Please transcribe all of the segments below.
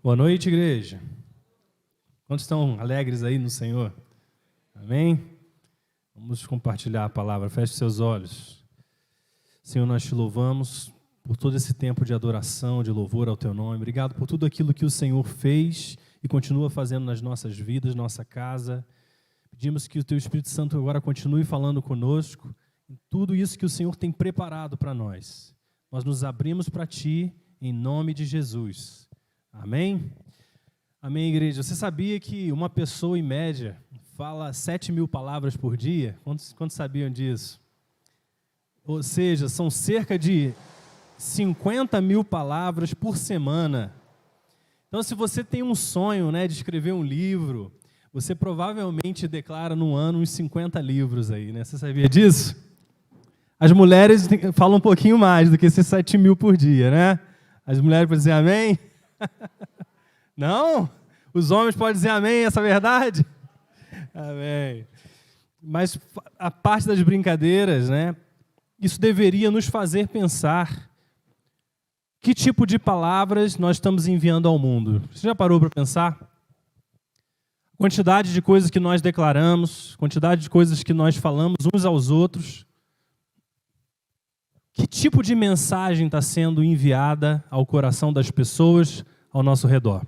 Boa noite, igreja. Quantos estão alegres aí no Senhor? Amém? Vamos compartilhar a palavra. Feche seus olhos. Senhor, nós te louvamos por todo esse tempo de adoração, de louvor ao teu nome. Obrigado por tudo aquilo que o Senhor fez e continua fazendo nas nossas vidas, nossa casa. Pedimos que o teu Espírito Santo agora continue falando conosco em tudo isso que o Senhor tem preparado para nós. Nós nos abrimos para ti em nome de Jesus. Amém? Amém, igreja. Você sabia que uma pessoa, em média, fala 7.000 palavras por dia? Quantos sabiam disso? Ou seja, são cerca de 50.000 palavras por semana. Então, se você tem um sonho, de escrever um livro, você provavelmente declara no ano uns 50 livros aí, né? Você sabia disso? As mulheres falam um pouquinho mais do que esses 7.000 por dia, né? As mulheres podem dizer amém? Não? Os homens podem dizer amém, essa verdade? Amém. Mas a parte das brincadeiras, isso deveria nos fazer pensar que tipo de palavras nós estamos enviando ao mundo. Você já parou para pensar? A quantidade de coisas que nós declaramos, quantidade de coisas que nós falamos uns aos outros. Que tipo de mensagem está sendo enviada ao coração das pessoas ao nosso redor?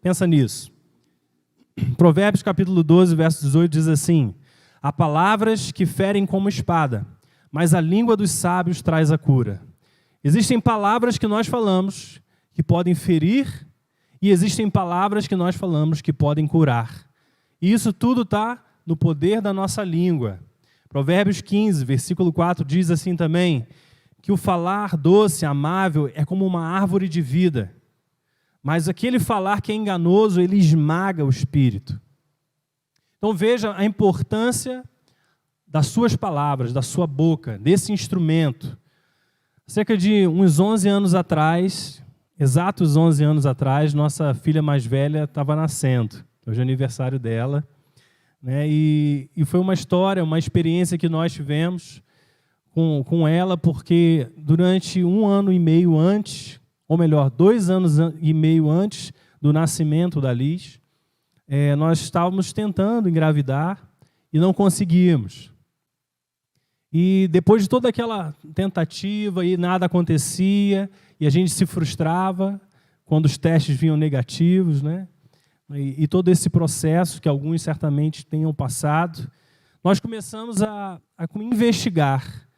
Pensa nisso. Provérbios capítulo 12, verso 18 diz assim: há palavras que ferem como espada, mas a língua dos sábios traz a cura. Existem palavras que nós falamos que podem ferir e existem palavras que nós falamos que podem curar. E isso tudo está no poder da nossa língua. Provérbios 15, versículo 4 diz assim também: que o falar doce, amável, é como uma árvore de vida. Mas aquele falar que é enganoso, ele esmaga o espírito. Então veja a importância das suas palavras, da sua boca, desse instrumento. Cerca de uns 11 anos atrás, exatos 11 anos atrás, nossa filha mais velha estava nascendo. Hoje é aniversário dela. E foi uma história, uma experiência que nós tivemos com ela, porque durante 1 ano e meio antes, ou melhor, 2 anos e meio antes do nascimento da Liz, nós estávamos tentando engravidar e não conseguíamos. E depois de toda aquela tentativa e nada acontecia, e a gente se frustrava quando os testes vinham negativos, e todo esse processo que alguns certamente tenham passado, nós começamos a investigar.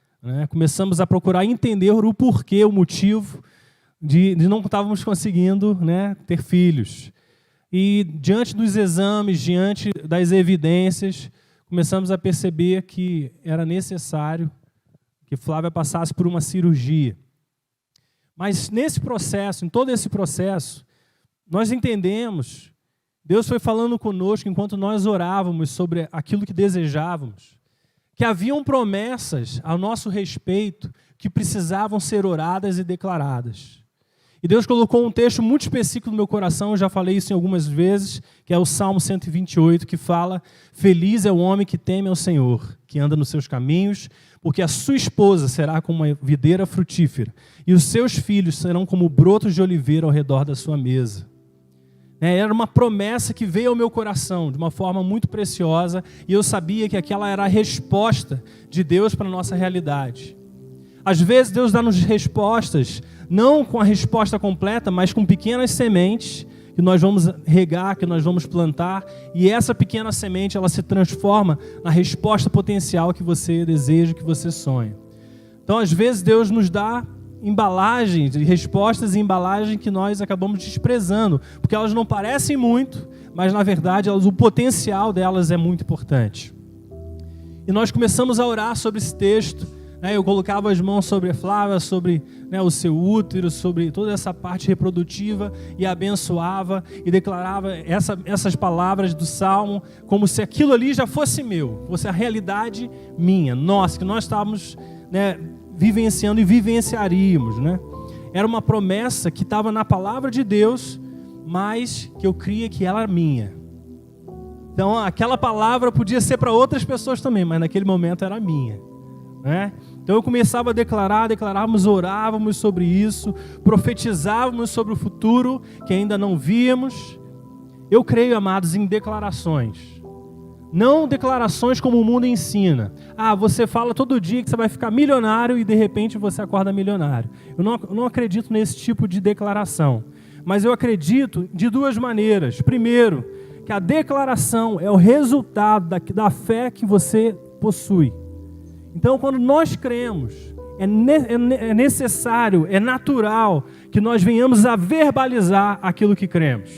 Começamos a procurar entender o porquê, o motivo de não estávamos conseguindo ter filhos. E diante dos exames, diante das evidências, começamos a perceber que era necessário que Flávia passasse por uma cirurgia. Mas nesse processo, em todo esse processo, nós entendemos, Deus foi falando conosco enquanto nós orávamos sobre aquilo que desejávamos, que haviam promessas a nosso respeito que precisavam ser oradas e declaradas. E Deus colocou um texto muito específico no meu coração, eu já falei isso em algumas vezes, que é o Salmo 128, que fala: feliz é o homem que teme ao Senhor, que anda nos seus caminhos, porque a sua esposa será como uma videira frutífera, e os seus filhos serão como brotos de oliveira ao redor da sua mesa. Era uma promessa que veio ao meu coração de uma forma muito preciosa, e eu sabia que aquela era a resposta de Deus para a nossa realidade. Às vezes Deus dá-nos respostas, não com a resposta completa, mas com pequenas sementes que nós vamos regar, que nós vamos plantar, e essa pequena semente ela se transforma na resposta potencial que você deseja, que você sonha. Então, às vezes Deus nos dá embalagens, respostas em embalagem que nós acabamos desprezando, porque elas não parecem muito, mas na verdade o potencial delas é muito importante. E nós começamos a orar sobre esse texto, eu colocava as mãos sobre a Flávia, sobre o seu útero, sobre toda essa parte reprodutiva, e abençoava e declarava essas palavras do Salmo como se aquilo ali já fosse meu, fosse a realidade minha, nossa, que nós estávamos vivenciando e vivenciaríamos, Era uma promessa que estava na palavra de Deus, mas que eu cria que ela era minha. Então, aquela palavra podia ser para outras pessoas também, mas naquele momento era minha. né? Então eu começava a declarávamos, orávamos sobre isso, profetizávamos sobre o futuro que ainda não víamos. Eu creio, amados, em declarações. Não declarações como o mundo ensina. Você fala todo dia que você vai ficar milionário e de repente você acorda milionário. Eu não acredito nesse tipo de declaração. Mas eu acredito de duas maneiras. Primeiro, que a declaração é o resultado da fé que você possui. Então, quando nós cremos, é necessário, é natural que nós venhamos a verbalizar aquilo que cremos.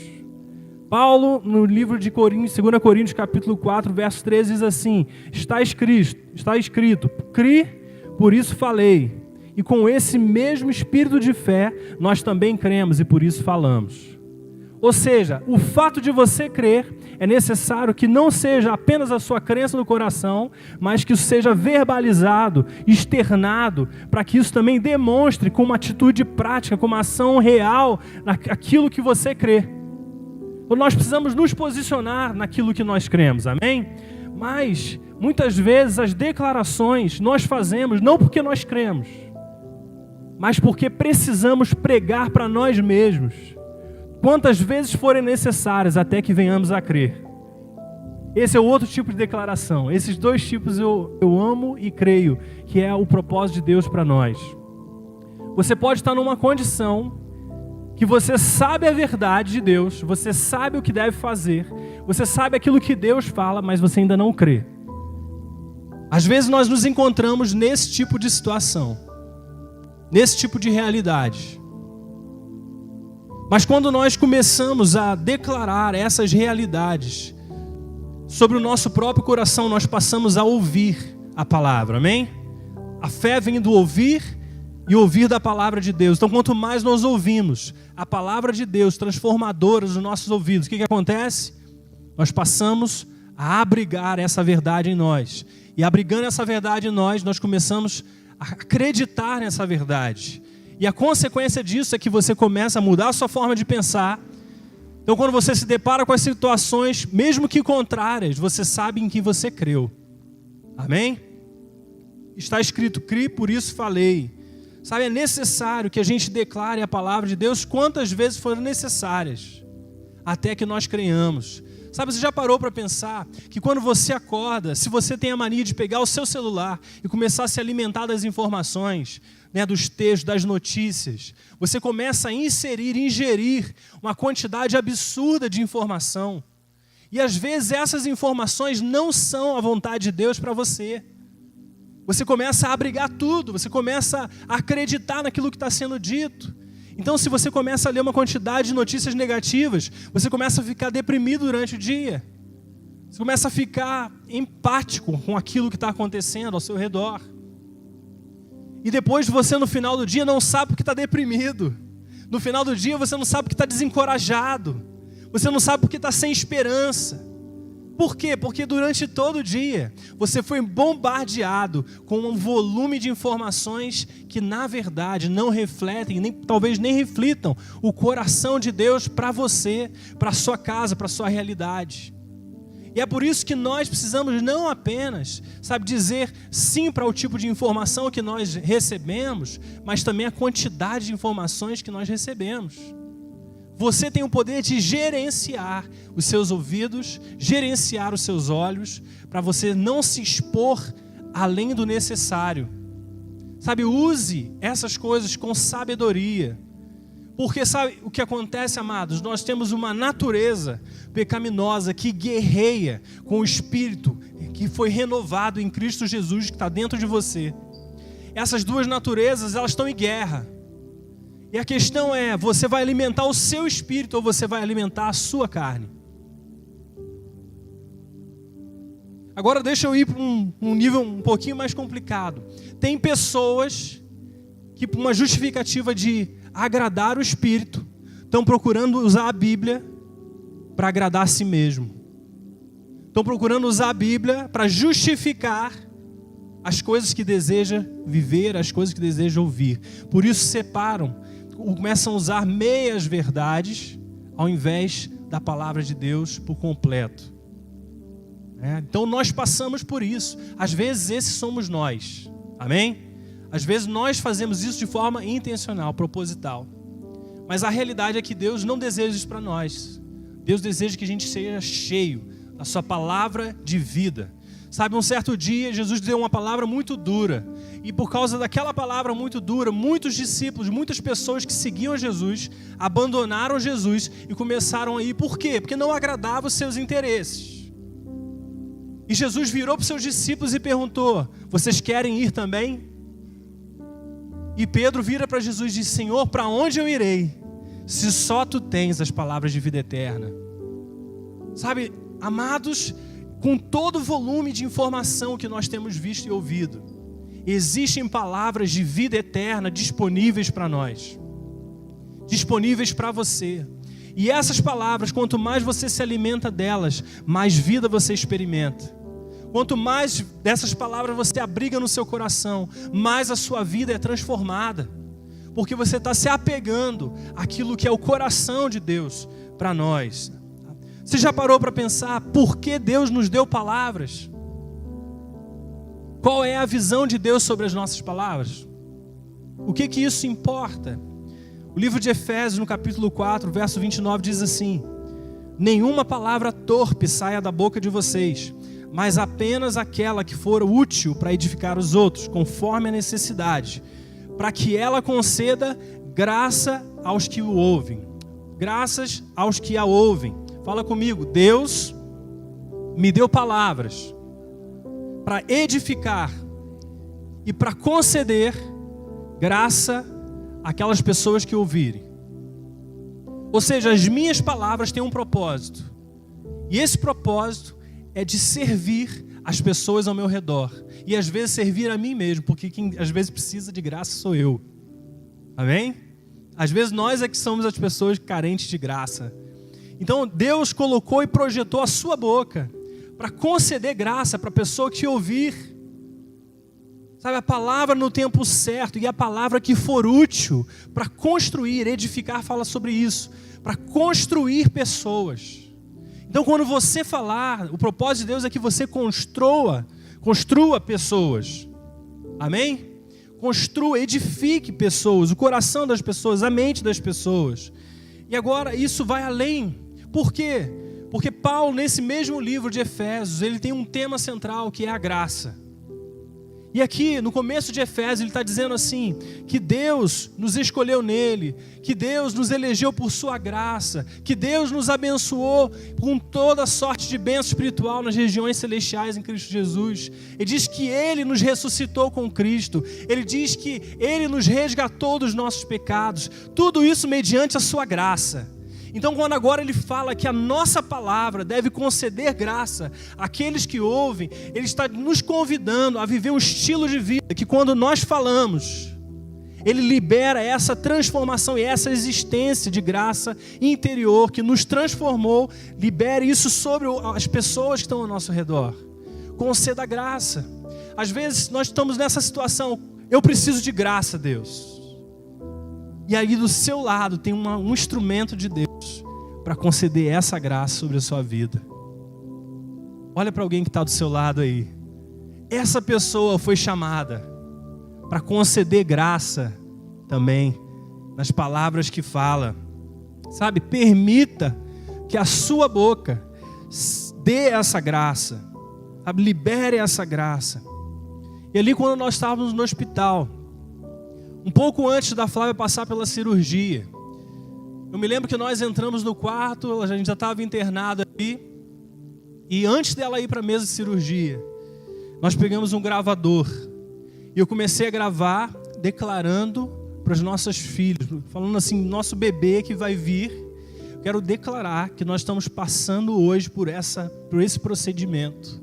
Paulo, no livro de Coríntios, 2 Coríntios, capítulo 4, verso 13, diz assim: está escrito, cri, por isso falei. E com esse mesmo espírito de fé, nós também cremos e por isso falamos. Ou seja, o fato de você crer, é necessário que não seja apenas a sua crença no coração, mas que isso seja verbalizado, externado, para que isso também demonstre com uma atitude prática, com uma ação real, aquilo que você crê. Nós precisamos nos posicionar naquilo que nós cremos, amém? Mas, muitas vezes, as declarações nós fazemos não porque nós cremos, mas porque precisamos pregar para nós mesmos, quantas vezes forem necessárias até que venhamos a crer. Esse é o outro tipo de declaração. Esses dois tipos eu amo e creio que é o propósito de Deus para nós. Você pode estar numa condição que você sabe a verdade de Deus, você sabe o que deve fazer, você sabe aquilo que Deus fala, mas você ainda não crê. Às vezes nós nos encontramos nesse tipo de situação, nesse tipo de realidade. Mas quando nós começamos a declarar essas realidades sobre o nosso próprio coração, nós passamos a ouvir a palavra, amém? A fé vem do ouvir e ouvir da palavra de Deus. Então, quanto mais nós ouvimos a palavra de Deus transformadora nos nossos ouvidos, o que acontece? Nós passamos a abrigar essa verdade em nós. E abrigando essa verdade em nós, nós começamos a acreditar nessa verdade. E a consequência disso é que você começa a mudar a sua forma de pensar. Então, quando você se depara com as situações, mesmo que contrárias, você sabe em que você creu. Amém? Está escrito, cri, por isso falei. Sabe, é necessário que a gente declare a palavra de Deus quantas vezes forem necessárias, até que nós creiamos. Sabe, você já parou para pensar que quando você acorda, se você tem a mania de pegar o seu celular e começar a se alimentar das informações, dos textos, das notícias, você começa a ingerir uma quantidade absurda de informação. E às vezes essas informações não são a vontade de Deus para você. Você começa a abrigar tudo, você começa a acreditar naquilo que está sendo dito. Então, se você começa a ler uma quantidade de notícias negativas, você começa a ficar deprimido durante o dia. Você começa a ficar empático com aquilo que está acontecendo ao seu redor. E depois você, no final do dia, não sabe porque está deprimido. No final do dia, você não sabe porque está desencorajado. Você não sabe porque está sem esperança. Por quê? Porque durante todo o dia, você foi bombardeado com um volume de informações que, na verdade, não refletem, talvez nem reflitam o coração de Deus para você, para a sua casa, para a sua realidade. E é por isso que nós precisamos não apenas, dizer sim para o tipo de informação que nós recebemos, mas também a quantidade de informações que nós recebemos. Você tem o poder de gerenciar os seus ouvidos, gerenciar os seus olhos, para você não se expor além do necessário. Use essas coisas com sabedoria. Porque sabe o que acontece, amados? Nós temos uma natureza pecaminosa que guerreia com o Espírito que foi renovado em Cristo Jesus, que está dentro de você. Essas duas naturezas, elas estão em guerra. E a questão é, você vai alimentar o seu espírito ou você vai alimentar a sua carne? Agora deixa eu ir para um nível um pouquinho mais complicado. Tem pessoas que, por uma justificativa de agradar o espírito, estão procurando usar a Bíblia para agradar a si mesmo. Estão procurando usar a Bíblia para justificar as coisas que deseja viver, as coisas que deseja ouvir. Por isso separam, começam a usar meias verdades ao invés da palavra de Deus por completo. Então nós passamos por isso. Às vezes esses somos nós. Amém? Às vezes nós fazemos isso de forma intencional, proposital. Mas a realidade é que Deus não deseja isso para nós. Deus deseja que a gente seja cheio da sua palavra de vida. Sabe, um certo dia Jesus deu uma palavra muito dura. E por causa daquela palavra muito dura, muitos discípulos, muitas pessoas que seguiam Jesus, abandonaram Jesus e começaram a ir. Por quê? Porque não agradava os seus interesses. E Jesus virou para os seus discípulos e perguntou: vocês querem ir também? E Pedro vira para Jesus e diz: Senhor, para onde eu irei, se só tu tens as palavras de vida eterna? Sabe, amados, com todo o volume de informação que nós temos visto e ouvido, existem palavras de vida eterna disponíveis para nós, disponíveis para você. E essas palavras, quanto mais você se alimenta delas, mais vida você experimenta. Quanto mais dessas palavras você abriga no seu coração, mais a sua vida é transformada. Porque você está se apegando àquilo que é o coração de Deus para nós. Você já parou para pensar por que Deus nos deu palavras? Qual é a visão de Deus sobre as nossas palavras? O que isso importa? O livro de Efésios, no capítulo 4, verso 29, diz assim: nenhuma palavra torpe saia da boca de vocês, mas apenas aquela que for útil para edificar os outros, conforme a necessidade, para que ela conceda graça aos que o ouvem. Graças aos que a ouvem. Fala comigo: Deus me deu palavras para edificar e para conceder graça àquelas pessoas que ouvirem. Ou seja, as minhas palavras têm um propósito. E esse propósito é de servir as pessoas ao meu redor. E às vezes servir a mim mesmo, porque quem às vezes precisa de graça sou eu. Amém? Às vezes nós é que somos as pessoas carentes de graça. Então Deus colocou e projetou a sua boca para conceder graça para a pessoa que ouvir. Sabe, a palavra no tempo certo e a palavra que for útil para construir, edificar, fala sobre isso. Para construir pessoas. Então quando você falar, o propósito de Deus é que você construa pessoas. Amém? Construa, edifique pessoas, o coração das pessoas, a mente das pessoas. E agora isso vai além. Por quê? Porque Paulo, nesse mesmo livro de Efésios, ele tem um tema central que é a graça. E aqui, no começo de Efésios, ele está dizendo assim, que Deus nos escolheu nele, que Deus nos elegeu por sua graça, que Deus nos abençoou com toda sorte de bênção espiritual nas regiões celestiais em Cristo Jesus. Ele diz que Ele nos ressuscitou com Cristo, Ele diz que Ele nos resgatou dos nossos pecados, tudo isso mediante a sua graça. Então quando agora ele fala que a nossa palavra deve conceder graça àqueles que ouvem, ele está nos convidando a viver um estilo de vida que quando nós falamos, ele libera essa transformação e essa existência de graça interior que nos transformou, libere isso sobre as pessoas que estão ao nosso redor. Conceda graça. Às vezes nós estamos nessa situação, eu preciso de graça, Deus. E aí do seu lado tem um instrumento de Deus para conceder essa graça sobre a sua vida. Olha para alguém que está do seu lado aí. Essa pessoa foi chamada para conceder graça também nas palavras que fala. Sabe, permita que a sua boca dê essa graça. Sabe, libere essa graça. E ali quando nós estávamos no hospital, um pouco antes da Flávia passar pela cirurgia, eu me lembro que nós entramos no quarto, a gente já estava internado ali, e antes dela ir para a mesa de cirurgia, nós pegamos um gravador, e eu comecei a gravar, declarando para os nossos filhos, falando assim, nosso bebê que vai vir, eu quero declarar que nós estamos passando hoje por esse procedimento,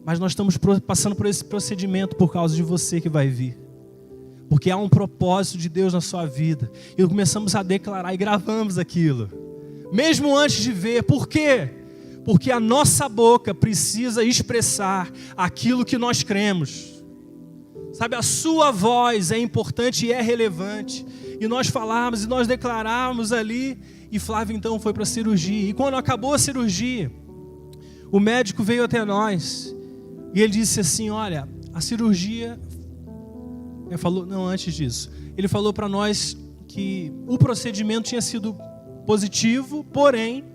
mas nós estamos passando por esse procedimento por causa de você que vai vir. Porque há um propósito de Deus na sua vida. E começamos a declarar e gravamos aquilo. Mesmo antes de ver. Por quê? Porque a nossa boca precisa expressar aquilo que nós cremos. Sabe, a sua voz é importante e é relevante. E nós falamos e nós declaramos ali. E Flávio então foi para a cirurgia. E quando acabou a cirurgia, o médico veio até nós. E ele disse assim, olha, a cirurgia Ele falou, não, antes disso. Ele falou para nós que o procedimento tinha sido positivo, porém,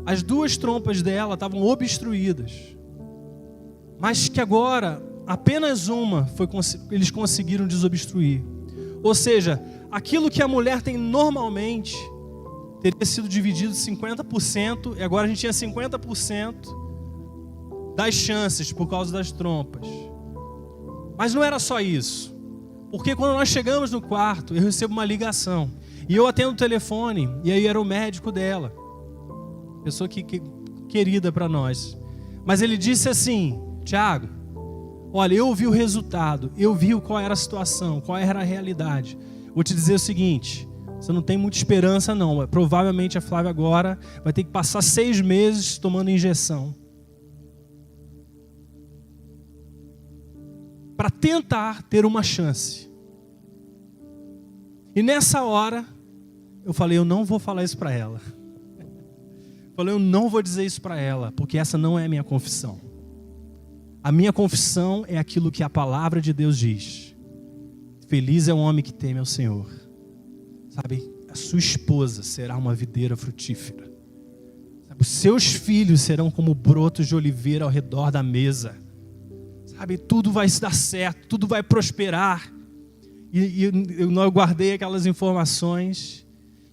as 2 trompas dela estavam obstruídas. Mas que agora, apenas uma, eles conseguiram desobstruir. Ou seja, aquilo que a mulher tem normalmente, teria sido dividido 50%, e agora a gente tinha 50% das chances por causa das trompas. Mas não era só isso. Porque quando nós chegamos no quarto, eu recebo uma ligação. E eu atendo o telefone, e aí era o médico dela. Pessoa querida para nós. Mas ele disse assim, Tiago, olha, eu vi o resultado, eu vi qual era a situação, qual era a realidade. Vou te dizer o seguinte, você não tem muita esperança não. Provavelmente a Flávia agora vai ter que passar 6 meses tomando injeção. Para tentar ter uma chance. E nessa hora, eu falei, eu não vou falar isso para ela. Falei, eu não vou dizer isso para ela, porque essa não é a minha confissão. A minha confissão é aquilo que a palavra de Deus diz. Feliz é o homem que teme ao Senhor. Sabe, a sua esposa será uma videira frutífera. Sabe, os seus filhos serão como brotos de oliveira ao redor da mesa. Sabe, tudo vai se dar certo, tudo vai prosperar. E eu guardei aquelas informações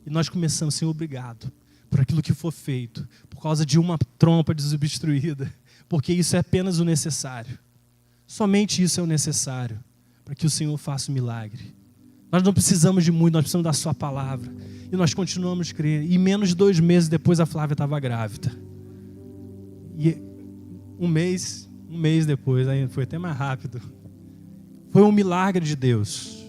e nós começamos, Senhor, obrigado por aquilo que for feito, por causa de uma trompa desobstruída, porque isso é apenas o necessário. Somente isso é o necessário para que o Senhor faça o milagre. Nós não precisamos de muito, nós precisamos da sua palavra. E nós continuamos a crer. E menos de 2 meses depois a Flávia estava grávida. E um mês depois, aí foi até mais rápido. Foi um milagre de Deus.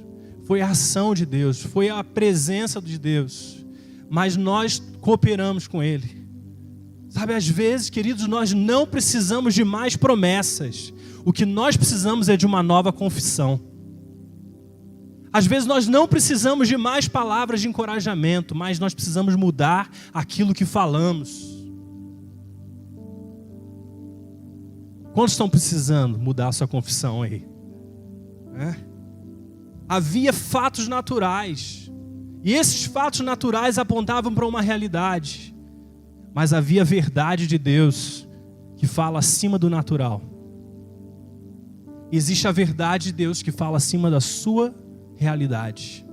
Foi a ação de Deus. Foi a presença de Deus. Mas nós cooperamos com Ele. Sabe, às vezes, queridos, nós não precisamos de mais promessas. O que nós precisamos é de uma nova confissão. Às vezes nós não precisamos de mais palavras de encorajamento, mas nós precisamos mudar aquilo que falamos. Quantos estão precisando mudar a sua confissão aí? Havia fatos naturais. E esses fatos naturais apontavam para uma realidade. Mas havia verdade de Deus que fala acima do natural. Existe a verdade de Deus que fala acima da sua realidade.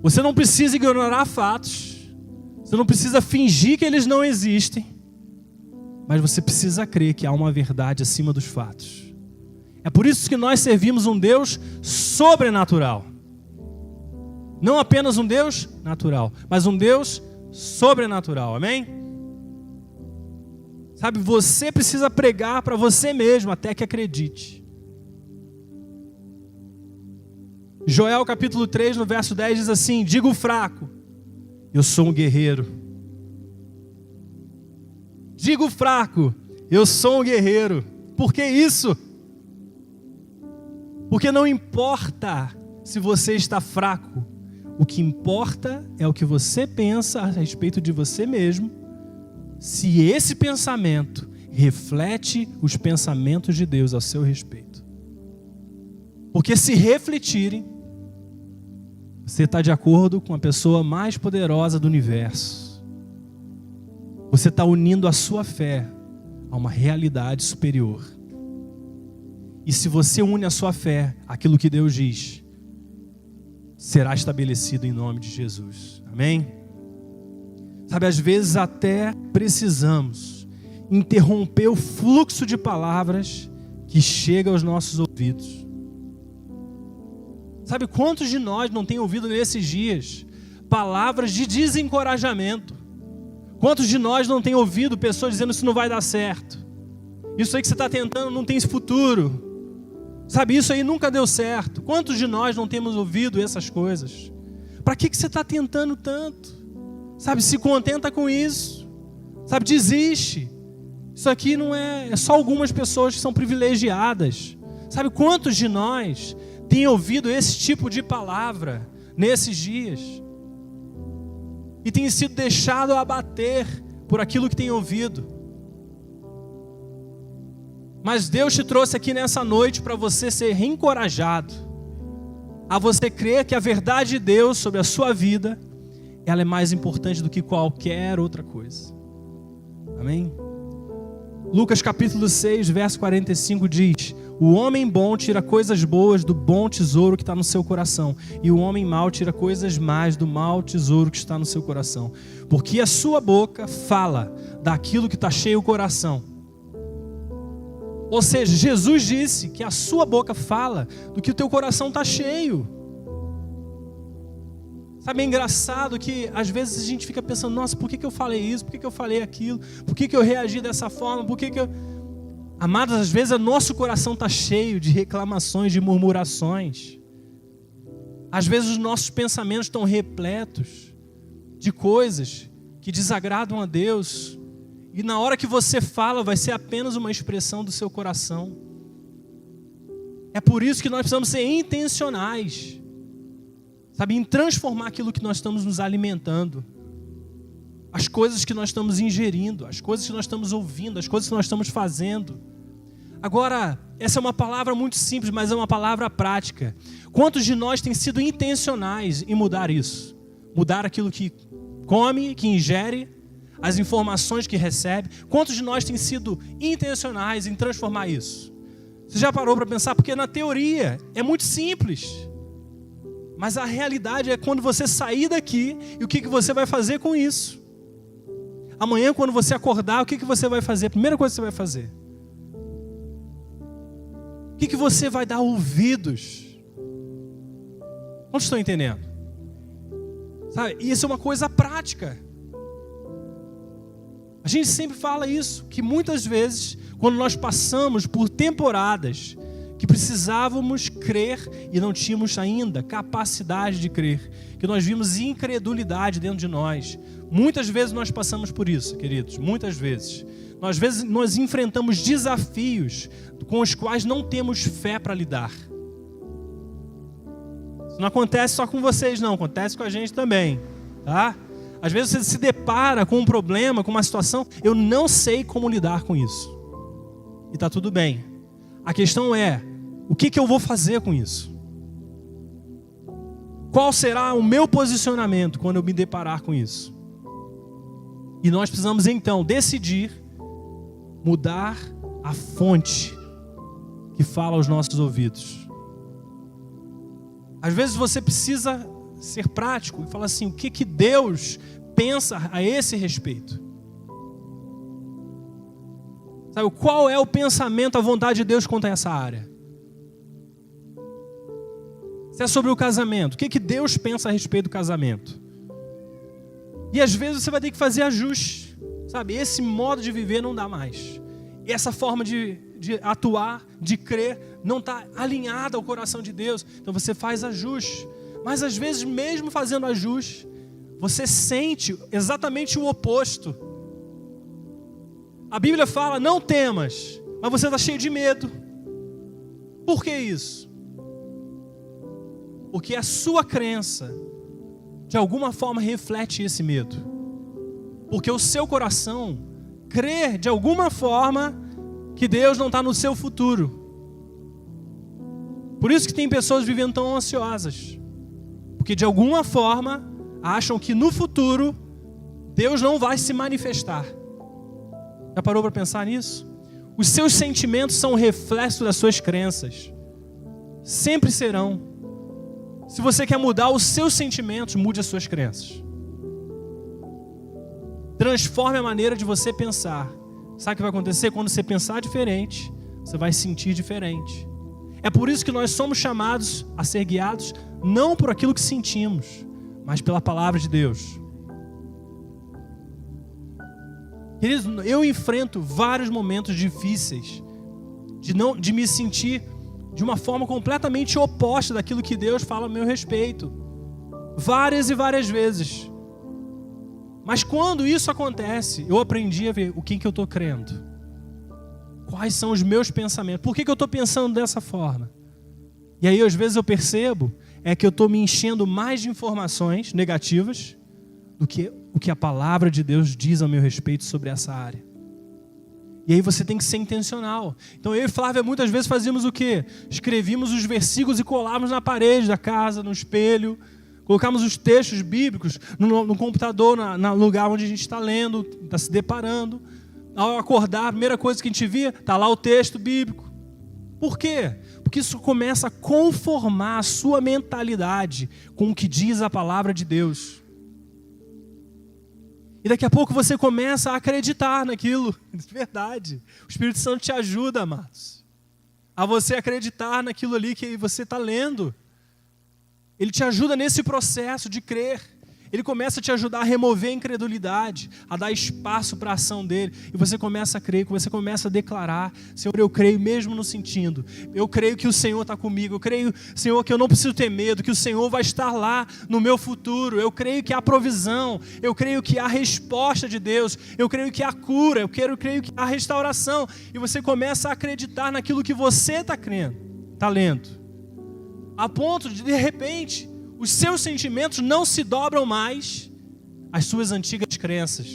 Você não precisa ignorar fatos. Você não precisa fingir que eles não existem. Mas você precisa crer que há uma verdade acima dos fatos. É por isso que nós servimos um Deus sobrenatural. Não apenas um Deus natural, mas um Deus sobrenatural, amém? Sabe, você precisa pregar para você mesmo até que acredite. Joel capítulo 3, no verso 10 diz assim: diga o fraco, eu sou um guerreiro. Diga o fraco, eu sou um guerreiro. Por que isso? Porque não importa se você está fraco. O que importa é o que você pensa a respeito de você mesmo, se esse pensamento reflete os pensamentos de Deus a seu respeito. Porque se refletirem, você está de acordo com a pessoa mais poderosa do universo. Você está unindo a sua fé a uma realidade superior. E se você une a sua fé àquilo que Deus diz, será estabelecido em nome de Jesus. Amém? Sabe, às vezes até precisamos interromper o fluxo de palavras que chega aos nossos ouvidos. Sabe, quantos de nós não têm ouvido nesses dias palavras de desencorajamento? Quantos de nós não têm ouvido pessoas dizendo isso não vai dar certo? Isso aí que você está tentando não tem futuro. Sabe, isso aí nunca deu certo. Quantos de nós não temos ouvido essas coisas? Para que você está tentando tanto? Sabe, se contenta com isso. Sabe, desiste. Isso aqui não é só algumas pessoas que são privilegiadas. Sabe, quantos de nós têm ouvido esse tipo de palavra nesses dias? E tem sido deixado abater por aquilo que tem ouvido. Mas Deus te trouxe aqui nessa noite para você ser reencorajado. a você crer que a verdade de Deus sobre a sua vida, ela é mais importante do que qualquer outra coisa. Amém? Lucas capítulo 6, verso 45 diz: o homem bom tira coisas boas do bom tesouro que está no seu coração, e o homem mau tira coisas más do mau tesouro que está no seu coração. Porque a sua boca fala daquilo que está cheio o coração. Ou seja, Jesus disse que a sua boca fala do que o teu coração está cheio. Sabe, é engraçado que às vezes a gente fica pensando: nossa, por que eu falei isso? Por que eu falei aquilo? Por que eu reagi dessa forma? Por que eu... Amados, às vezes o nosso coração está cheio de reclamações, de murmurações. Às vezes os nossos pensamentos estão repletos de coisas que desagradam a Deus. E na hora que você fala, vai ser apenas uma expressão do seu coração. É por isso que nós precisamos ser intencionais, sabe, em transformar aquilo que nós estamos nos alimentando, as coisas que nós estamos ingerindo, as coisas que nós estamos ouvindo, as coisas que nós estamos fazendo. Agora, essa é uma palavra muito simples, mas é uma palavra prática. Quantos de nós têm sido intencionais em mudar isso? Mudar aquilo que come, que ingere, as informações que recebe. Quantos de nós têm sido intencionais em transformar isso? Você já parou para pensar? Porque na teoria é muito simples, mas a realidade é quando você sair daqui e o que você vai fazer com isso. Amanhã, quando você acordar, o que você vai fazer? A primeira coisa que você vai fazer: o que você vai dar ouvidos? Quantos estão entendendo? Sabe, isso é uma coisa prática. A gente sempre fala isso, que muitas vezes, quando nós passamos por temporadas que precisávamos crer e não tínhamos ainda capacidade de crer, que nós vimos incredulidade dentro de nós, muitas vezes nós passamos por isso, queridos, muitas vezes. Às vezes nós enfrentamos desafios com os quais não temos fé para lidar. Isso não acontece só com vocês não, acontece com a gente também, tá? Às vezes você se depara com um problema, com uma situação: eu não sei como lidar com isso. E está tudo bem. A questão é: o que eu vou fazer com isso? Qual será o meu posicionamento quando eu me deparar com isso? E nós precisamos então decidir mudar a fonte que fala aos nossos ouvidos. Às vezes você precisa ser prático e falar assim: o que Deus pensa a esse respeito? Sabe, qual é o pensamento, a vontade de Deus quanto a essa área? Se é sobre o casamento, o que Deus pensa a respeito do casamento? E às vezes você vai ter que fazer ajustes, sabe? Esse modo de viver não dá mais. Essa forma de atuar, de crer, não está alinhada ao coração de Deus. Então você faz ajustes. Mas às vezes, mesmo fazendo ajuste, você sente exatamente o oposto. A Bíblia fala: não temas, mas você está cheio de medo. Por que isso? Porque a sua crença, de alguma forma, reflete esse medo. Porque o seu coração crê, de alguma forma, que Deus não está no seu futuro. Por isso que tem pessoas vivendo tão ansiosas. Porque de alguma forma acham que no futuro Deus não vai se manifestar. Já parou para pensar nisso? Os seus sentimentos são reflexo das suas crenças. Sempre serão. Se você quer mudar os seus sentimentos, mude as suas crenças. Transforme a maneira de você pensar. Sabe o que vai acontecer? Quando você pensar diferente, você vai sentir diferente. É por isso que nós somos chamados a ser guiados não por aquilo que sentimos, mas pela palavra de Deus. Queridos, eu enfrento vários momentos difíceis de me sentir de uma forma completamente oposta daquilo que Deus fala a meu respeito. Várias e várias vezes. Mas quando isso acontece, eu aprendi a ver o que eu estou crendo. Quais são os meus pensamentos? Por que eu estou pensando dessa forma? E aí, às vezes, eu percebo que eu estou me enchendo mais de informações negativas do que o que a palavra de Deus diz a meu respeito sobre essa área. E aí você tem que ser intencional. Então eu e Flávia muitas vezes fazíamos o quê? Escrevíamos os versículos e colávamos na parede da casa, no espelho. Colocamos os textos bíblicos no computador, no lugar onde a gente está lendo, está se deparando. Ao acordar, a primeira coisa que a gente via, está lá o texto bíblico. Por quê? Porque isso começa a conformar a sua mentalidade com o que diz a palavra de Deus. E daqui a pouco você começa a acreditar naquilo. De verdade. O Espírito Santo te ajuda, amados, a você acreditar naquilo ali que você está lendo. Ele te ajuda nesse processo de crer. Ele começa a te ajudar a remover a incredulidade, a dar espaço para a ação dele. E você começa a crer, você começa a declarar: Senhor, eu creio mesmo no sentindo. Eu creio que o Senhor está comigo. Eu creio, Senhor, que eu não preciso ter medo, que o Senhor vai estar lá no meu futuro. Eu creio que há provisão. Eu creio que há resposta de Deus. Eu creio que há cura. Eu creio que há restauração. E você começa a acreditar naquilo que você está crendo, está lendo. A ponto de repente, os seus sentimentos não se dobram mais às suas antigas crenças.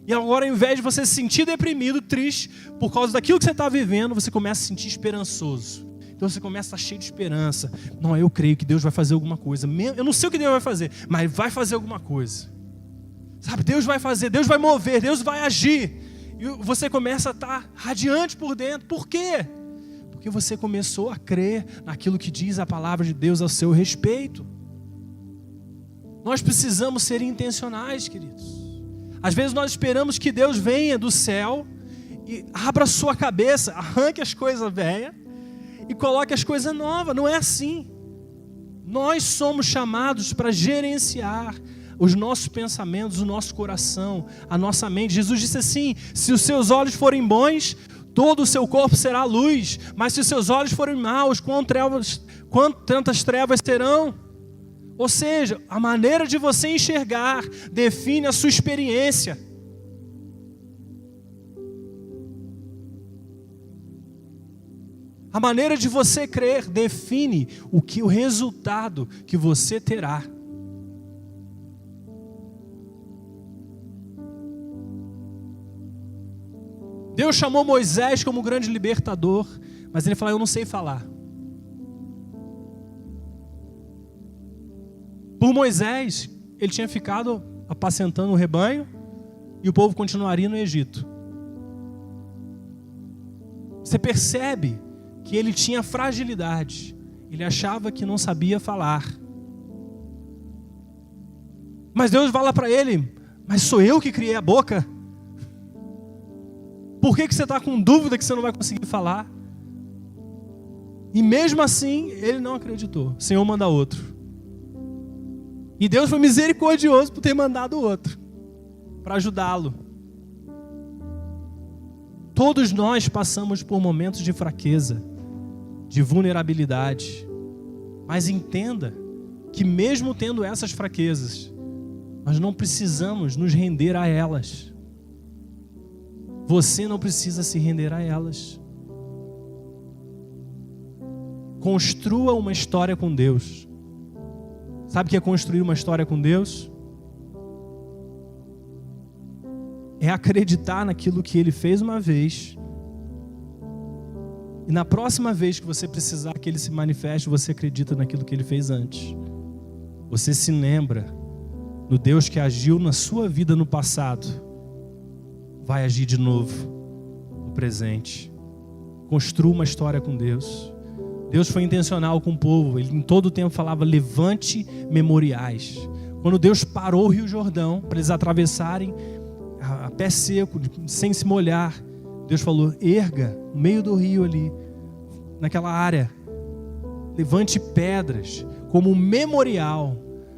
E agora, ao invés de você se sentir deprimido, triste, por causa daquilo que você está vivendo, você começa a se sentir esperançoso. Então você começa a estar cheio de esperança. Não, eu creio que Deus vai fazer alguma coisa. Eu não sei o que Deus vai fazer, mas vai fazer alguma coisa. Sabe, Deus vai fazer, Deus vai mover, Deus vai agir. E você começa a estar radiante por dentro. Por quê? Porque você começou a crer naquilo que diz a palavra de Deus a seu respeito. Nós precisamos ser intencionais, queridos. Às vezes nós esperamos que Deus venha do céu e abra a sua cabeça, arranque as coisas velhas e coloque as coisas novas. Não é assim. Nós somos chamados para gerenciar os nossos pensamentos, o nosso coração, a nossa mente. Jesus disse assim: se os seus olhos forem bons, todo o seu corpo será luz, mas se os seus olhos forem maus, quantas trevas terão? Ou seja, a maneira de você enxergar define a sua experiência. A maneira de você crer define o resultado que você terá. Deus chamou Moisés como grande libertador, mas ele falou: eu não sei falar. Por Moisés, ele tinha ficado apacentando o rebanho e o povo continuaria no Egito. Você percebe que ele tinha fragilidade. Ele achava que não sabia falar. Mas Deus fala para ele: mas sou eu que criei a boca? Por que você está com dúvida que você não vai conseguir falar? E mesmo assim, ele não acreditou. O Senhor manda outro. E Deus foi misericordioso por ter mandado outro, para ajudá-lo. Todos nós passamos por momentos de fraqueza, de vulnerabilidade. Mas entenda que mesmo tendo essas fraquezas, nós não precisamos nos render a elas. Você não precisa se render a elas. Construa uma história com Deus. Sabe o que é construir uma história com Deus? É acreditar naquilo que Ele fez uma vez. E na próxima vez que você precisar que Ele se manifeste, você acredita naquilo que Ele fez antes. Você se lembra do Deus que agiu na sua vida no passado. Vai agir de novo no presente. Construa uma história com Deus. Deus foi intencional com o povo. Ele em todo o tempo falava: levante memoriais. Quando Deus parou o Rio Jordão para eles atravessarem a pé seco, sem se molhar, Deus falou: erga no meio do rio ali, naquela área, levante pedras como um memorial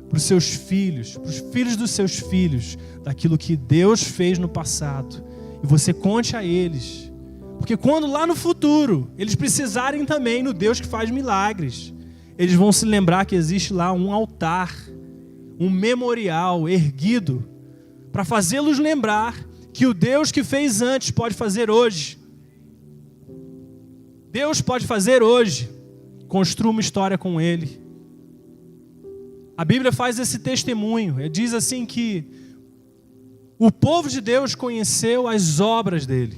para os seus filhos, para os filhos dos seus filhos, daquilo que Deus fez no passado. E você conte a eles. Porque quando lá no futuro eles precisarem também no Deus que faz milagres, eles vão se lembrar que existe lá um altar, um memorial erguido, para fazê-los lembrar que o Deus que fez antes pode fazer hoje. Deus pode fazer hoje. Construa uma história com Ele. A Bíblia faz esse testemunho. Diz assim que o povo de Deus conheceu as obras dele.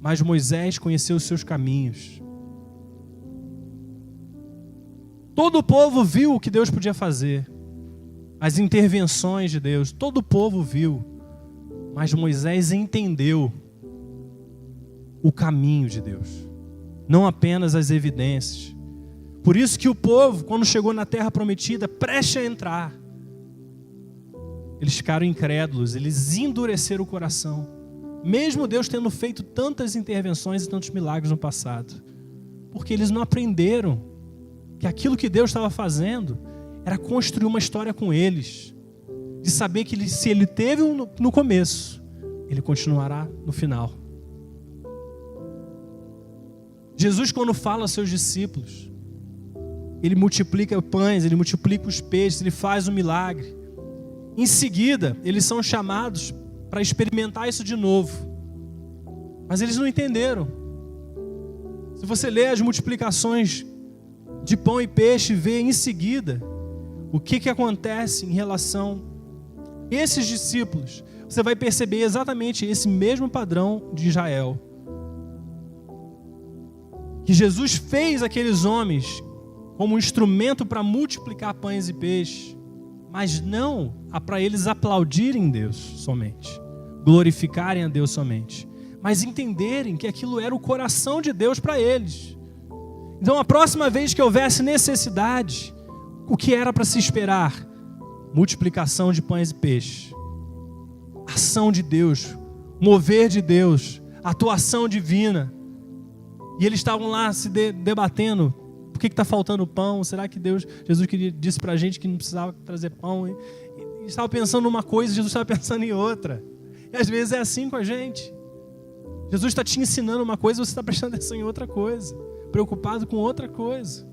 mas Moisés conheceu os seus caminhos. Todo o povo viu o que Deus podia fazer, as intervenções de Deus, todo o povo viu, mas Moisés entendeu o caminho de Deus, não apenas as evidências. Por isso que o povo, quando chegou na terra prometida, prestes a entrar, eles ficaram incrédulos, eles endureceram o coração, mesmo Deus tendo feito tantas intervenções e tantos milagres no passado, porque eles não aprenderam que aquilo que Deus estava fazendo era construir uma história com eles, de saber que se ele teve no começo, ele continuará no final. Jesus, quando fala aos seus discípulos, ele multiplica pães, ele multiplica os peixes, ele faz um milagre. Em seguida, eles são chamados para experimentar isso de novo, mas eles não entenderam. Se você ler as multiplicações de pão e peixe, vê em seguida o que acontece em relação a esses discípulos. Você vai perceber exatamente esse mesmo padrão de Israel, que Jesus fez aqueles homens como um instrumento para multiplicar pães e peixes, mas não para eles aplaudirem Deus somente, glorificarem a Deus somente, mas entenderem que aquilo era o coração de Deus para eles. Então, a próxima vez que houvesse necessidade, o que era para se esperar? Multiplicação de pães e peixes, ação de Deus, mover de Deus, atuação divina. E eles estavam lá se debatendo: por que está faltando pão? Será que Jesus disse para a gente que não precisava trazer pão? E eles estavam pensando numa coisa, Jesus estava pensando em outra. E às vezes é assim com a gente. Jesus está te ensinando uma coisa, você está prestando atenção em outra coisa, preocupado com outra coisa.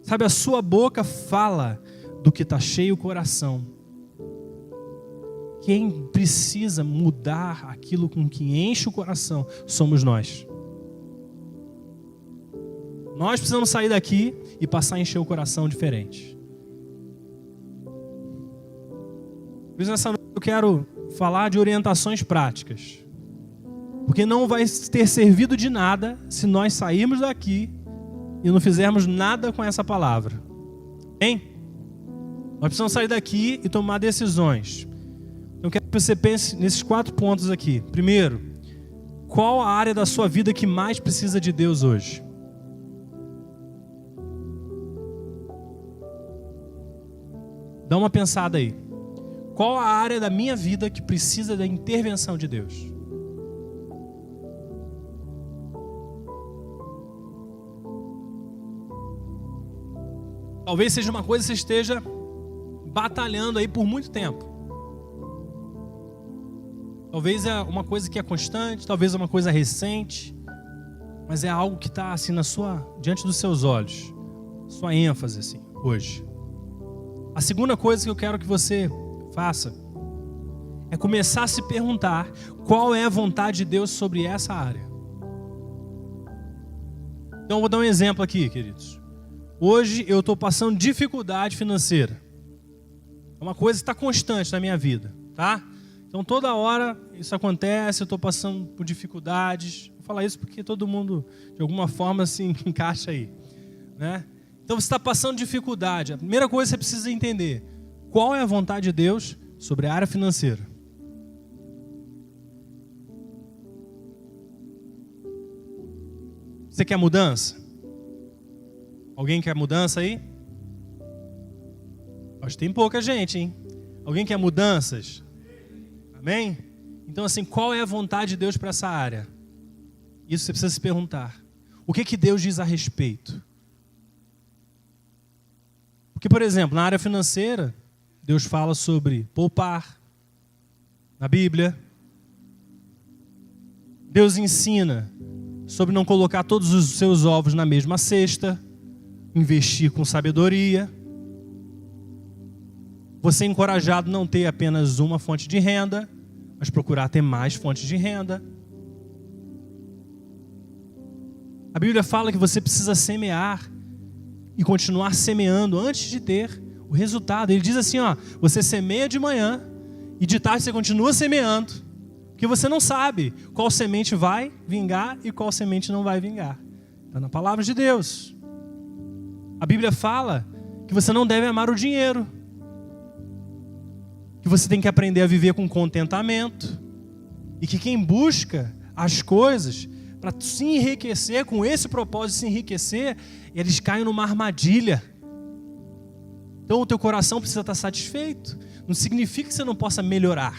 Sabe, a sua boca fala do que está cheio o coração. Quem precisa mudar aquilo com que enche o coração somos nós. Nós precisamos sair daqui e passar a encher o coração diferente. Por isso, nessa noite eu quero falar de orientações práticas. Porque não vai ter servido de nada se nós sairmos daqui e não fizermos nada com essa palavra. Hein? Nós precisamos sair daqui e tomar decisões. Eu quero que você pense nesses 4 pontos aqui. Primeiro, qual a área da sua vida que mais precisa de Deus hoje? Dá uma pensada aí. Qual a área da minha vida que precisa da intervenção de Deus? Talvez seja uma coisa que você esteja batalhando aí por muito tempo. Talvez é uma coisa que é constante, talvez é uma coisa recente, mas é algo que está assim diante dos seus olhos, sua ênfase assim, hoje. A segunda coisa que eu quero que você faça é começar a se perguntar qual é a vontade de Deus sobre essa área. Então eu vou dar um exemplo aqui, queridos. Hoje eu estou passando dificuldade financeira. É uma coisa que está constante na minha vida, tá? Então toda hora isso acontece, eu estou passando por dificuldades. Vou falar isso porque todo mundo, de alguma forma, se encaixa aí, né? Então você está passando dificuldade. A primeira coisa que você precisa entender: qual é a vontade de Deus sobre a área financeira? Você quer mudança? Alguém quer mudança aí? Acho que tem pouca gente, hein? Alguém quer mudanças? Amém? Então assim, qual é a vontade de Deus para essa área? Isso você precisa se perguntar. O que Deus diz a respeito? Porque, por exemplo, na área financeira, Deus fala sobre poupar na Bíblia. Deus ensina sobre não colocar todos os seus ovos na mesma cesta, investir com sabedoria. Você é encorajado a não ter apenas uma fonte de renda, mas procurar ter mais fontes de renda. A Bíblia fala que você precisa semear e continuar semeando antes de ter o resultado. Ele diz assim, ó, você semeia de manhã e de tarde você continua semeando, Porque você não sabe qual semente vai vingar e qual semente não vai vingar. Está na palavra de Deus. A Bíblia fala que você não deve amar o dinheiro. Que você tem que aprender a viver com contentamento. E que quem busca as coisas para se enriquecer, com esse propósito de se enriquecer, eles caem numa armadilha. Então o teu coração precisa estar satisfeito. Não significa que você não possa melhorar.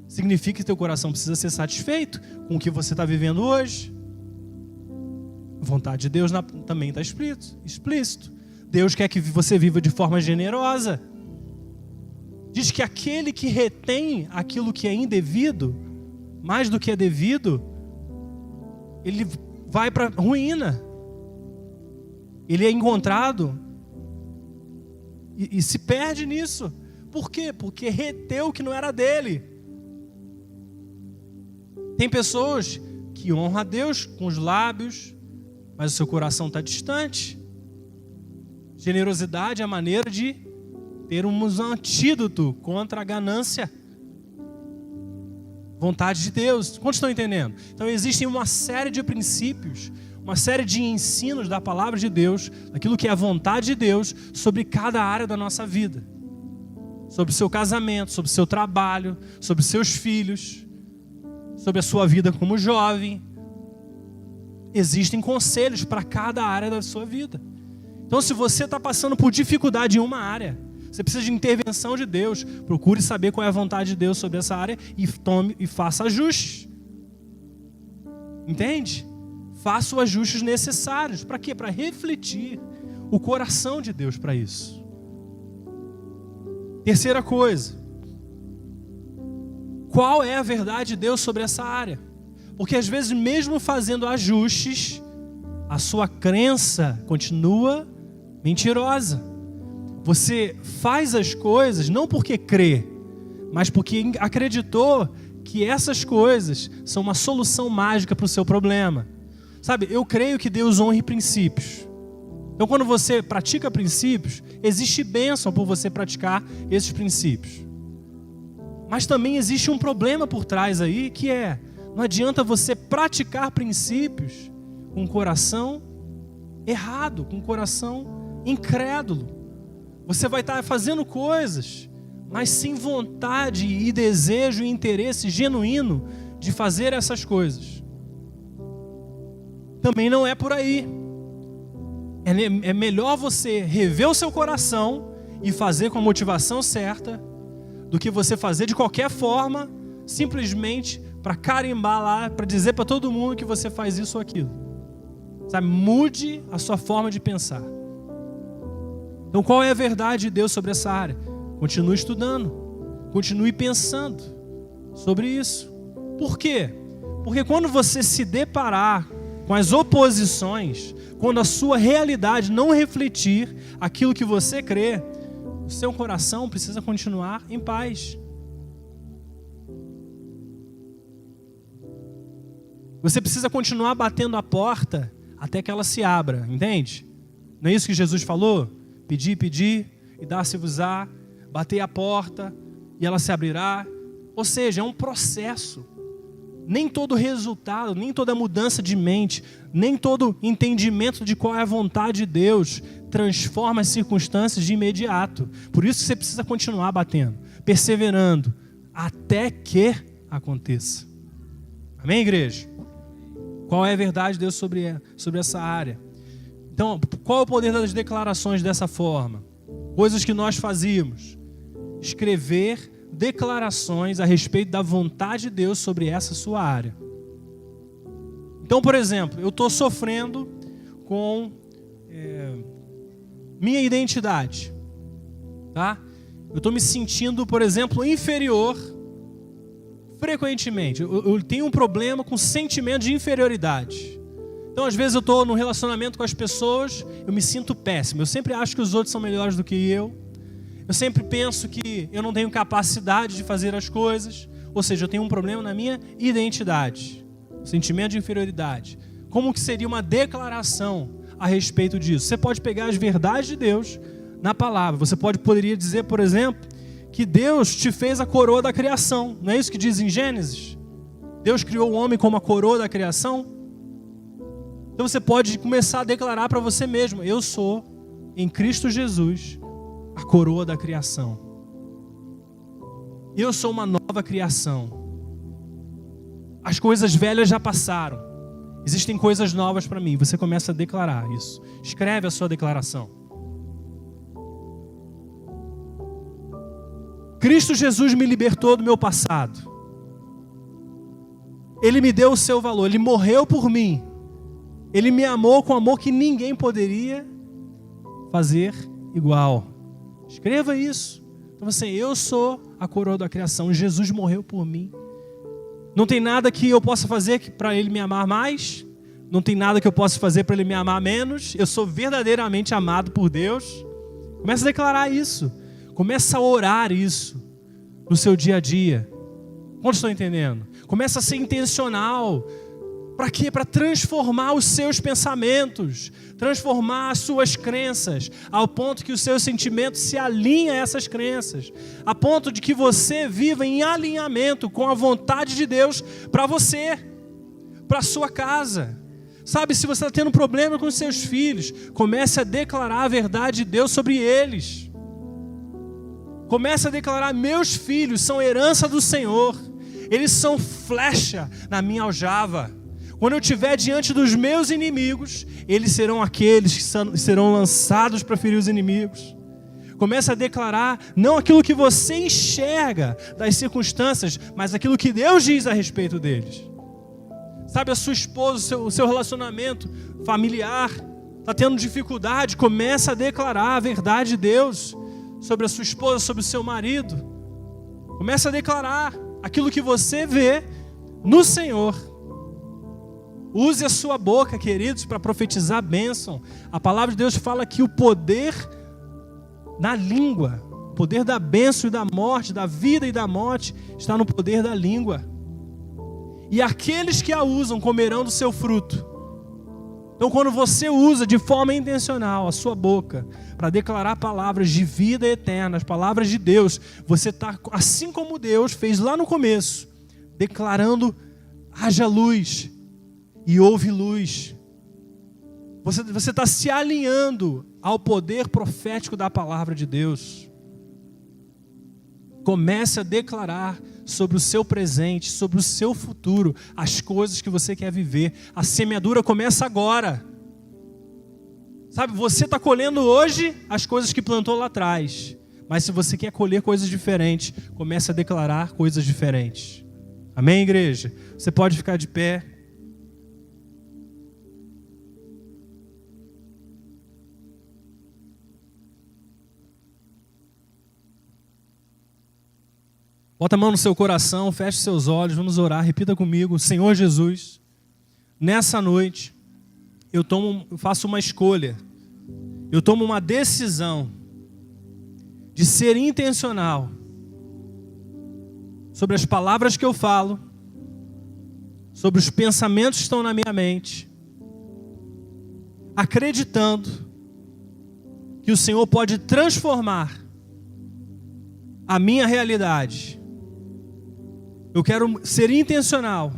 Significa que teu coração precisa ser satisfeito com o que você está vivendo hoje. A vontade de Deus também está explícito. Deus quer que você viva de forma generosa. Diz que aquele que retém aquilo que é indevido, mais do que é devido, ele vai para a ruína. Ele é encontrado e se perde nisso. Por quê? Porque reteu o que não era dele. Tem pessoas que honram a Deus com os lábios, mas o seu coração está distante. Generosidade é a maneira de ter um antídoto contra a ganância. Vontade de Deus. Quantos estão entendendo? Então existem uma série de princípios, uma série de ensinos da palavra de Deus, daquilo que é a vontade de Deus sobre cada área da nossa vida. Sobre o seu casamento, sobre o seu trabalho, sobre os seus filhos, sobre a sua vida como jovem. Existem conselhos para cada área da sua vida. Então, se você está passando por dificuldade em uma área, você precisa de intervenção de Deus. Procure saber qual é a vontade de Deus sobre essa área e faça ajustes. Entende? Faça os ajustes necessários. Para quê? Para refletir o coração de Deus para isso. Terceira coisa. Qual é a verdade de Deus sobre essa área? Porque às vezes, mesmo fazendo ajustes, a sua crença continua mentirosa. Você faz as coisas não porque crê, mas porque acreditou que essas coisas são uma solução mágica para o seu problema. Sabe, eu creio que Deus honre princípios. Então, quando você pratica princípios, existe bênção por você praticar esses princípios. Mas também existe um problema por trás aí, que é, não adianta você praticar princípios com o coração errado, com o coração incrédulo. Você vai estar fazendo coisas, mas sem vontade e desejo e interesse genuíno de fazer essas coisas. Também não é por aí. É melhor você rever o seu coração e fazer com a motivação certa do que você fazer de qualquer forma, simplesmente para carimbar lá, para dizer para todo mundo que você faz isso ou aquilo. Sabe? Mude a sua forma de pensar. Então, qual é a verdade de Deus sobre essa área? Continue estudando, continue pensando sobre isso. Por quê? Porque quando você se deparar com as oposições, quando a sua realidade não refletir aquilo que você crê, o seu coração precisa continuar em paz. Você precisa continuar batendo a porta até que ela se abra, entende? Não é isso que Jesus falou? Pedir, e dar-se-vos-á, bater a porta, e ela se abrirá. Ou seja, é um processo. Nem todo resultado, nem toda mudança de mente, nem todo entendimento de qual é a vontade de Deus transforma as circunstâncias de imediato. Por isso que você precisa continuar batendo, perseverando, até que aconteça. Amém, igreja? Qual é a verdade de Deus sobre essa área? Então, qual é o poder das declarações dessa forma? Coisas que nós fazíamos. Escrever declarações a respeito da vontade de Deus sobre essa sua área. Então, por exemplo, eu estou sofrendo com minha identidade. Tá? Eu estou me sentindo, por exemplo, inferior frequentemente. Eu tenho um problema com sentimento de inferioridade. Então, às vezes eu estou no relacionamento com as pessoas, eu me sinto péssimo. Eu sempre acho que os outros são melhores do que eu. Eu sempre penso que eu não tenho capacidade de fazer as coisas. Ou seja, eu tenho um problema na minha identidade. Sentimento de inferioridade. Como que seria uma declaração a respeito disso? Você pode pegar as verdades de Deus na palavra. Você poderia dizer, por exemplo, que Deus te fez a coroa da criação. Não é isso que diz em Gênesis? Deus criou o homem como a coroa da criação. Então você pode começar a declarar para você mesmo: eu sou, em Cristo Jesus, a coroa da criação. Eu sou uma nova criação. As coisas velhas já passaram. Existem coisas novas para mim. Você começa a declarar isso. Escreve a sua declaração. Cristo Jesus me libertou do meu passado. Ele me deu o seu valor. Ele morreu por mim. Ele me amou com amor que ninguém poderia fazer igual. Escreva isso. Então você: eu sou a coroa da criação. Jesus morreu por mim. Não tem nada que eu possa fazer para Ele me amar mais. Não tem nada que eu possa fazer para Ele me amar menos. Eu sou verdadeiramente amado por Deus. Começa a declarar isso. Começa a orar isso no seu dia a dia. Quantos estão entendendo? Começa a ser intencional. Para quê? Para transformar os seus pensamentos, transformar as suas crenças, ao ponto que os seus sentimentos se alinhem a essas crenças, a ponto de que você viva em alinhamento com a vontade de Deus para você, para a sua casa. Sabe, se você está tendo problema com os seus filhos, comece a declarar a verdade de Deus sobre eles. Comece a declarar: meus filhos são herança do Senhor, eles são flecha na minha aljava. Quando eu estiver diante dos meus inimigos, eles serão aqueles que serão lançados para ferir os inimigos. Comece a declarar não aquilo que você enxerga das circunstâncias, mas aquilo que Deus diz a respeito deles. Sabe, a sua esposa, o seu relacionamento familiar está tendo dificuldade, começa a declarar a verdade de Deus sobre a sua esposa, sobre o seu marido. Começa a declarar aquilo que você vê no Senhor. Use a sua boca, queridos, para profetizar a bênção. A palavra de Deus fala que o poder na língua, o poder da bênção e da morte, da vida e da morte, está no poder da língua. E aqueles que a usam comerão do seu fruto. Então, quando você usa de forma intencional a sua boca para declarar palavras de vida eterna, as palavras de Deus, você está, assim como Deus fez lá no começo, declarando: haja luz. E houve luz. Você está se alinhando ao poder profético da palavra de Deus. Comece a declarar sobre o seu presente, sobre o seu futuro, as coisas que você quer viver. A semeadura começa agora. Sabe, você está colhendo hoje as coisas que plantou lá atrás. Mas se você quer colher coisas diferentes, comece a declarar coisas diferentes. Amém, igreja? Você pode ficar de pé. Bota a mão no seu coração, feche seus olhos, vamos orar, repita comigo: Senhor Jesus, nessa noite eu faço uma escolha, eu tomo uma decisão de ser intencional sobre as palavras que eu falo, sobre os pensamentos que estão na minha mente, acreditando que o Senhor pode transformar a minha realidade. Eu quero ser intencional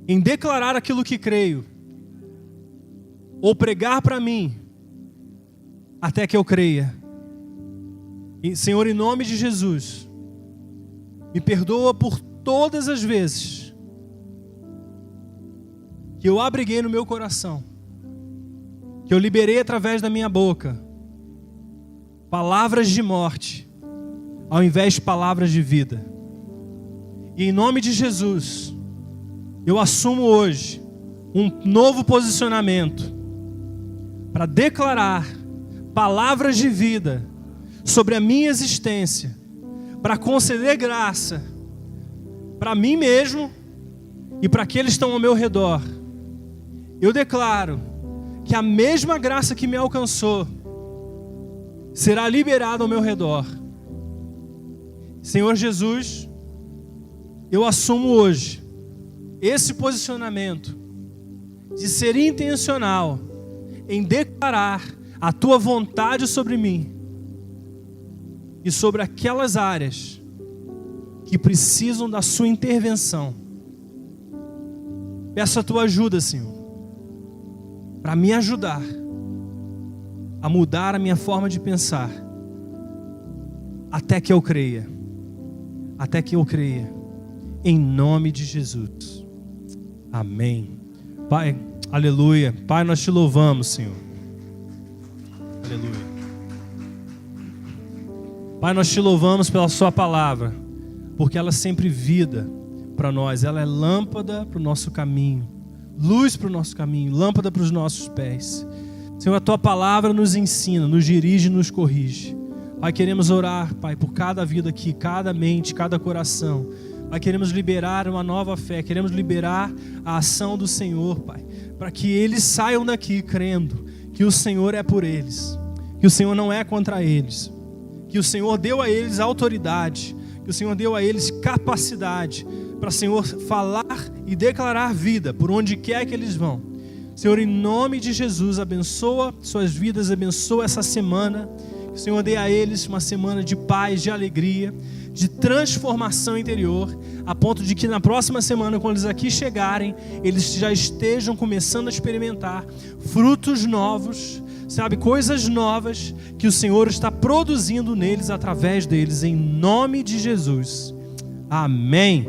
em declarar aquilo que creio, ou pregar para mim, até que eu creia. E, Senhor, em nome de Jesus, me perdoa por todas as vezes que eu abriguei no meu coração, que eu liberei através da minha boca palavras de morte, ao invés de palavras de vida. E em nome de Jesus, eu assumo hoje um novo posicionamento para declarar palavras de vida sobre a minha existência, para conceder graça para mim mesmo e para aqueles que estão ao meu redor. Eu declaro que a mesma graça que me alcançou será liberada ao meu redor. Senhor Jesus, eu assumo hoje esse posicionamento de ser intencional em declarar a Tua vontade sobre mim e sobre aquelas áreas que precisam da sua intervenção. Peço a tua ajuda, Senhor, para me ajudar a mudar a minha forma de pensar, até que eu creia, em nome de Jesus. Amém. Pai, aleluia. Pai, nós te louvamos, Senhor. Aleluia. Pai, nós te louvamos pela sua palavra, porque ela é sempre vida para nós. Ela é lâmpada para o nosso caminho, luz para o nosso caminho, lâmpada para os nossos pés. Senhor, a tua palavra nos ensina, nos dirige e nos corrige. Pai, queremos orar, Pai, por cada vida aqui, cada mente, cada coração. Pai, queremos liberar uma nova fé, queremos liberar a ação do Senhor, Pai, para que eles saiam daqui crendo que o Senhor é por eles, que o Senhor não é contra eles, que o Senhor deu a eles autoridade, que o Senhor deu a eles capacidade para, Senhor, falar e declarar vida por onde quer que eles vão. Senhor, em nome de Jesus, abençoa suas vidas, abençoa essa semana. Que o Senhor dê a eles uma semana de paz, de alegria, de transformação interior, a ponto de que na próxima semana, quando eles aqui chegarem, eles já estejam começando a experimentar frutos novos, sabe, coisas novas que o Senhor está produzindo neles, através deles, em nome de Jesus. Amém.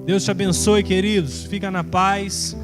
Deus te abençoe, queridos. Fica na paz.